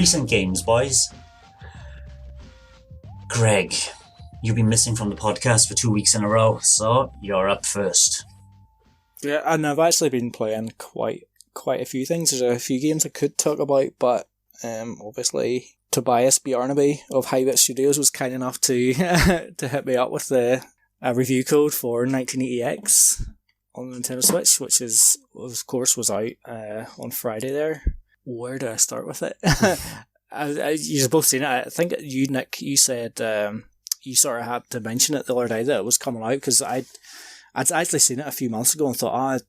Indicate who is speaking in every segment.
Speaker 1: Recent games, boys. Greg, you've been missing from the podcast for 2 weeks in a row, so you're up first.
Speaker 2: Yeah, and I've actually been playing quite a few things. There's a few games I could talk about, but obviously Tobias Bjarnaby of Highbit Studios was kind enough to to hit me up with a review code for 1980X on the Nintendo Switch, which of course was out on Friday there. Where do I start with it? You've both seen it. I think you, Nick, you said you sort of had to mention it the other day that it was coming out, because I'd actually seen it a few months ago and thought,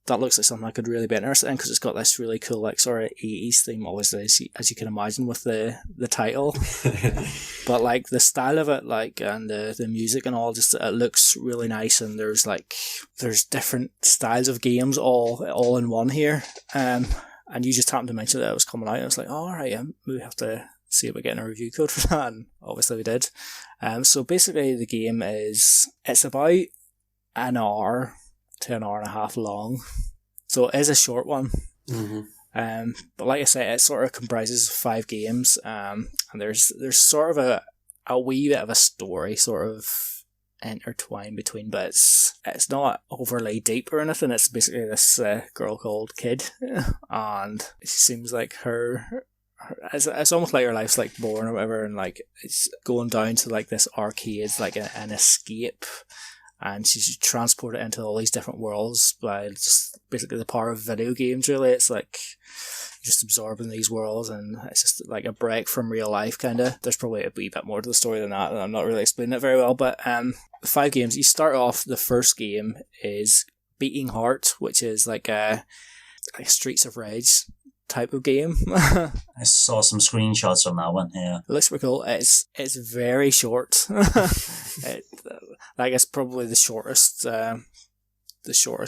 Speaker 2: that looks like something I could really be interested in, because it's got this really cool sort of 80s theme, obviously, as you can imagine with the title. But the style of it, and the music and all, just it looks really nice, and there's different styles of games all in one here. And you just happened to mention that it was coming out. I was like, oh, alright, yeah, we have to see about getting a review code for that, and obviously we did. So basically the game it's about an hour to an hour and a half long. So it is a short one. Mm-hmm. But like I say, it sort of comprises 5 games, and there's sort of a wee bit of a story sort of intertwined between, but it's not overly deep or anything. It's basically this girl called Kid, and it seems like it's almost like her life's boring or whatever, and it's going down to this arcade, an escape, and she's transported into all these different worlds by just basically the power of video games. Really, it's just absorbing these worlds, and it's just a break from real life, kind of. There's probably a wee bit more to the story than that, and I'm not really explaining it very well, but 5 games. You start off, the first game is Beating Heart, which is a Streets of Rage type of game.
Speaker 1: I saw some screenshots from that one, yeah.
Speaker 2: It looks pretty cool. It's very short. It's probably the shortest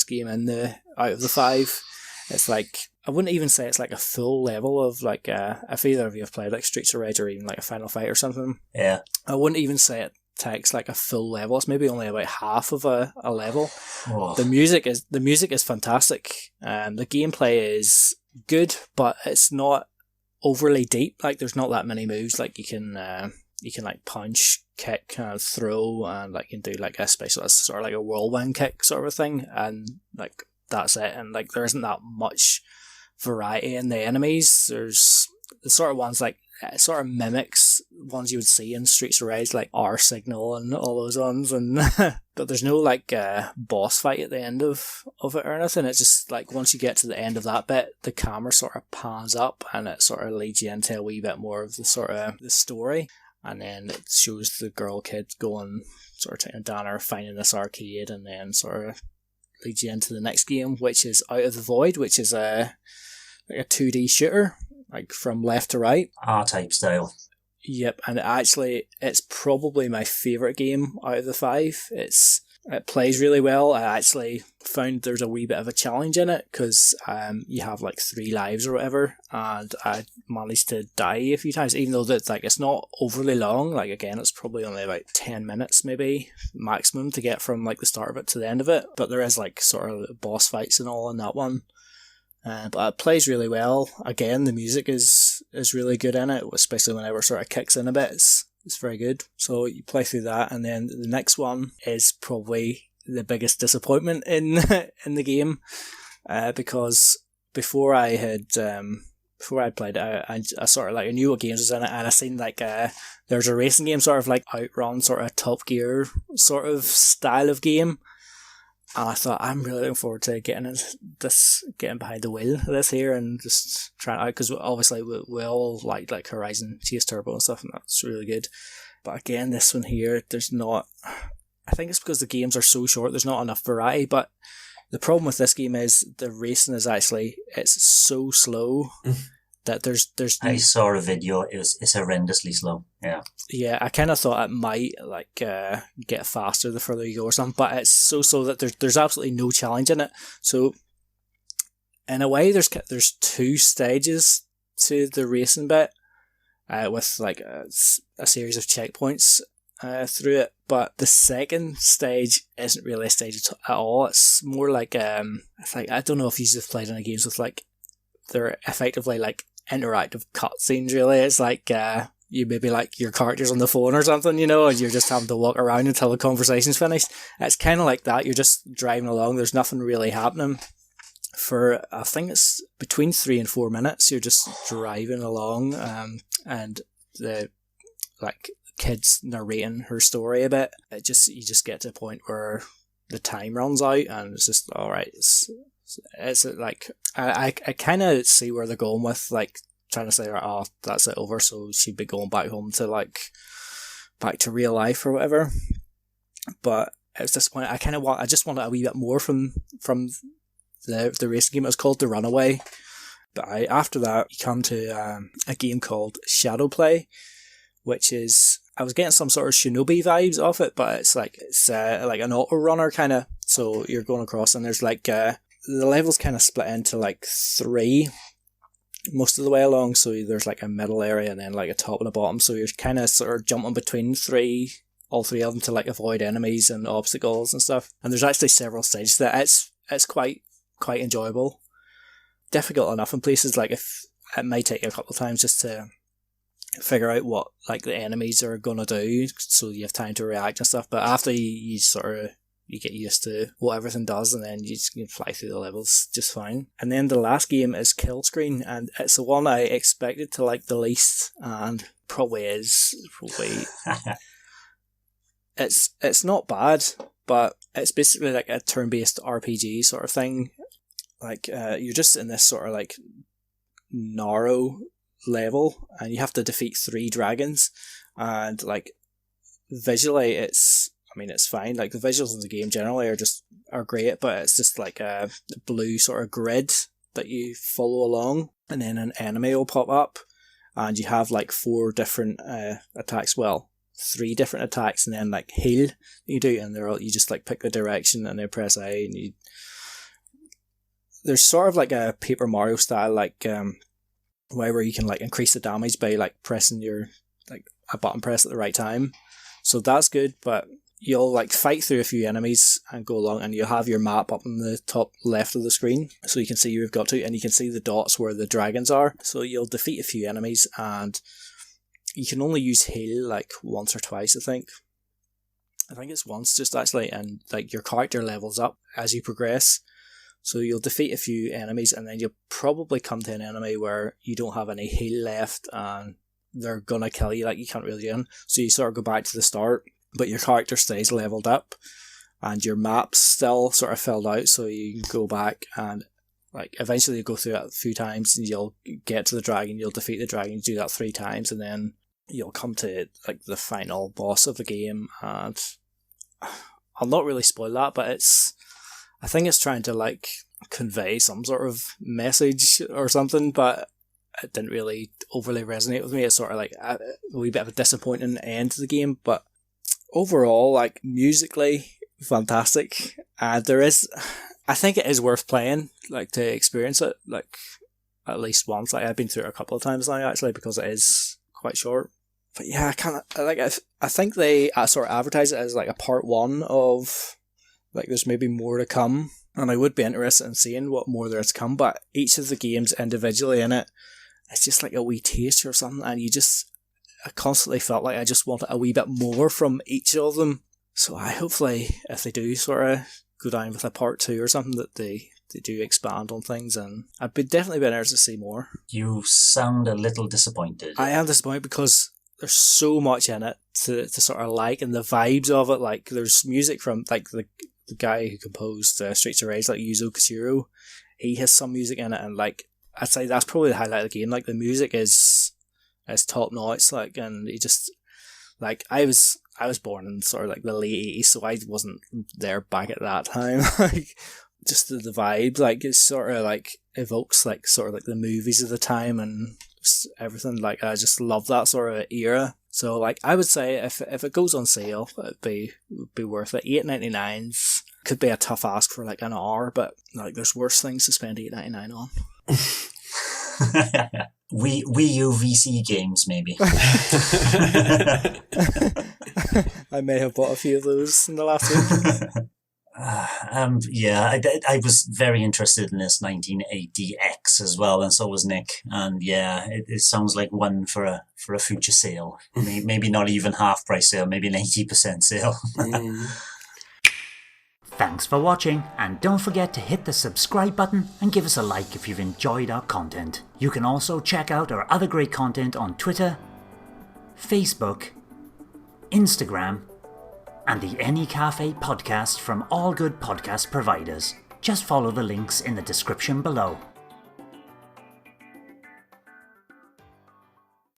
Speaker 2: game out of the 5. It's I wouldn't even say it's a full level of if either of you have played Streets of Rage or even a Final Fight or something.
Speaker 1: Yeah.
Speaker 2: I wouldn't even say it takes a full level. It's maybe only about half of a level. Oh. The music is fantastic. The gameplay is good, but it's not overly deep. There's not that many moves. You can punch, kick, throw, and you can do a special, sort of a whirlwind kick sort of thing, and that's it. And there isn't that much variety in the enemies. There's the sort of ones it sort of mimics ones you would see in Streets of Rage, R Signal and all those ones, and but there's no boss fight at the end of it or anything. It's just once you get to the end of that bit, the camera sort of pans up and it sort of leads you into a wee bit more of the sort of the story, and then it shows the girl Kid going sort of taking a downer, finding this arcade, and then sort of leads you into the next game, which is Out of the Void, which is a 2D shooter, from left to right.
Speaker 1: R-type style.
Speaker 2: Yep, and actually, it's probably my favourite game out of the 5. It plays really well. I actually found there's a wee bit of a challenge in it, because you have 3 lives or whatever, and I managed to die a few times, even though it's not overly long. Again, it's probably only about 10 minutes maybe maximum to get from the start of it to the end of it, but there is sort of boss fights and all in that one. But it plays really well. Again, the music is really good in it, especially whenever it sort of kicks in a bit. It's very good. So you play through that, and then the next one is probably the biggest disappointment in the game, because before I played it, I sort of I knew what games was in it, and I seen there's a racing game sort of Outrun, sort of Top Gear sort of style of game. And I thought, I'm really looking forward to getting behind the wheel of this here and just trying it out, because obviously we all like Horizon Chase Turbo and stuff, and that's really good. But again, this one here, there's not. I think it's because the games are so short, there's not enough variety. But the problem with this game is the racing is it's so slow that there's.
Speaker 1: I saw a video. It's horrendously slow. Yeah.
Speaker 2: Yeah, I kind of thought it might get faster the further you go or something, but it's so slow that there's absolutely no challenge in it. So in a way, there's 2 stages to the racing bit, with a series of checkpoints through it. But the second stage isn't really a stage at all. It's more I don't know if you've played any games with they're effectively interactive cutscenes, really. It's like you maybe like your character's on the phone or something, you know, and you're just having to walk around until the conversation's finished. It's kind of like that. You're just driving along. There's nothing really happening for, I think it's between 3 and 4 minutes. You're just driving along, and the like kids narrating her story a bit. You just get to a point where the time runs out, and it's just all right. It's like I kind of see where they're going with like trying to say, oh, that's it over, so she'd be going back home to like back to real life or whatever. But it's disappointing. I just wanted a wee bit more from the racing game. It was called The Runaway. But after that, you come to a game called Shadowplay, which is, I was getting some sort of Shinobi vibes off it, but it's like an auto runner kind of. So you're going across, and there's like the levels kind of split into like 3 most of the way along. So there's like a middle area and then like a top and a bottom. So you're kind of sort of jumping between all three of them to like avoid enemies and obstacles and stuff. And there's actually several stages that it's quite enjoyable. Difficult enough in places, like if it might take you a couple of times just to figure out what like the enemies are gonna do, so you have time to react and stuff. But after you get used to what everything does, and then you can fly through the levels just fine. And then the last game is Kill Screen, and it's the one I expected to like the least, and probably it's not bad, but it's basically like a turn-based RPG sort of thing. Like you're just in this sort of like narrow level, and you have to defeat 3 dragons, and like visually it's fine. Like the visuals in the game generally are great, but it's just like a blue sort of grid that you follow along, and then an enemy will pop up, and you have like 4 different attacks. Well, 3 different attacks, and then like heal you do, and you just like pick the direction and then press A, and there's sort of like a Paper Mario style like where you can like increase the damage by like pressing your like a button press at the right time. So that's good, but you'll like fight through a few enemies and go along, and you'll have your map up in the top left of the screen, so you can see where you've got to, and you can see the dots where the dragons are. So you'll defeat a few enemies, and you can only use heal like once or twice, I think it's once just actually, and like your character levels up as you progress. So you'll defeat a few enemies, and then you'll probably come to an enemy where you don't have any heal left, and they're gonna kill you, like you can't really do anything. So you sort of go back to the start, but your character stays leveled up, and your map's still sort of filled out, so you can go back and like eventually you go through it a few times, and you'll get to the dragon, you'll defeat the dragon, you do that 3 times, and then you'll come to like the final boss of the game. And I'll not really spoil that, but I think it's trying to like convey some sort of message or something, but it didn't really overly resonate with me. It's sort of like a wee bit of a disappointing end to the game, but overall, like musically, fantastic. I think it is worth playing, like to experience it, like at least once. Like I've been through it a couple of times now, actually, because it is quite short. But yeah, I think they sort of advertise it as like a part 1 of like there's maybe more to come, and I would be interested in seeing what more there is to come. But each of the games individually in it, it's just like a wee taste or something, and I constantly felt like I just wanted a wee bit more from each of them. So I hopefully, if they do sort of go down with a part 2 or something, that they do expand on things, and I'd definitely be interested to see more.
Speaker 1: You sound a little disappointed.
Speaker 2: I am disappointed because there's so much in it to sort of like, and the vibes of it, like there's music from like the guy who composed Streets of Rage, like Yuzo Koshiro. He has some music in it, and like I'd say that's probably the highlight of the game. Like the music is top notch, like, and he just like I was born in sort of like the late 80s, so I wasn't there back at that time. Like just the vibe, like it sort of like evokes like sort of like the movies of the time and just everything. Like I just love that sort of era. So like I would say if it goes on sale, it'd be worth it. $8.99 could be a tough ask for like an hour, but like there's worse things to spend $8.99 on.
Speaker 1: Wii U VC games, maybe.
Speaker 2: I may have bought a few of those in the last week.
Speaker 1: I was very interested in this 1980X as well, and so was Nick. And yeah, it sounds like one for a future sale. Maybe not even half price sale, maybe an 80% sale.
Speaker 3: Thanks for watching, and don't forget to hit the subscribe button and give us a like if you've enjoyed our content. You can also check out our other great content on Twitter, Facebook, Instagram, and the N-E Café podcast from all good podcast providers. Just follow the links in the description below.